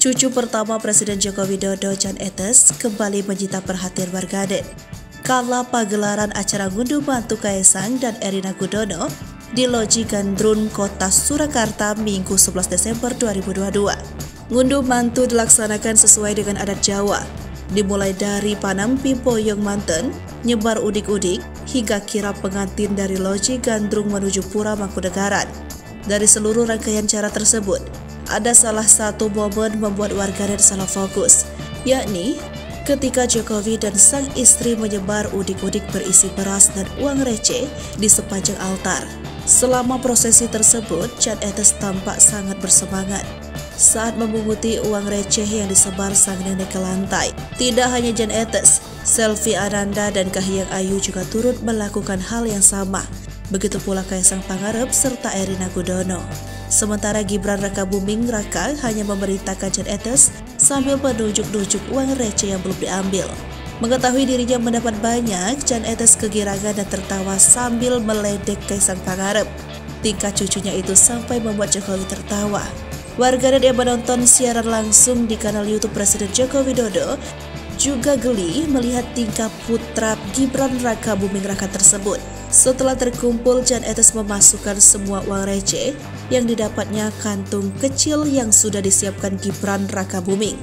Cucu pertama Presiden Joko Widodo, Jan Etes, kembali menyita perhatian warganet kala pagelaran acara ngunduh mantu Kaesang dan Erina Gudono di Loji Gandrun, Kota Surakarta, Minggu 11 Desember 2022. Ngunduh mantu dilaksanakan sesuai dengan adat Jawa, dimulai dari panampi boyong manten, nyebar udik-udik, hingga kirap pengantin dari Loji Gandrung menuju Pura Mangkunegaran. Dari seluruh rangkaian cara tersebut, ada salah satu momen membuat warganet salah fokus, yakni ketika Jokowi dan sang istri menyebar udik-udik berisi beras dan uang receh di sepanjang altar. Selama prosesi tersebut, Jan Etes tampak sangat bersemangat saat memunguti uang receh yang disebar sang nenek ke lantai. Tidak hanya Jan Etes, Selvi Ananda dan Kahiyang Ayu juga turut melakukan hal yang sama. Begitu pula Kaesang Pangarep serta Erina Gudono. Sementara Gibran Rakabuming Raka hanya memerintahkan Jan Etes sambil menunjuk-nunjuk uang receh yang belum diambil. Mengetahui dirinya mendapat banyak, Jan Etes kegirangan dan tertawa sambil meledek Kaesang Pangarep. Tingkah cucunya itu sampai membuat Jokowi tertawa. Warganet yang menonton siaran langsung di kanal YouTube Presiden Joko Widodo juga geli melihat tingkah putra Gibran Rakabuming Raka tersebut. Setelah terkumpul, Jan Etes memasukkan semua uang receh yang didapatnya kantung kecil yang sudah disiapkan Gibran Rakabuming.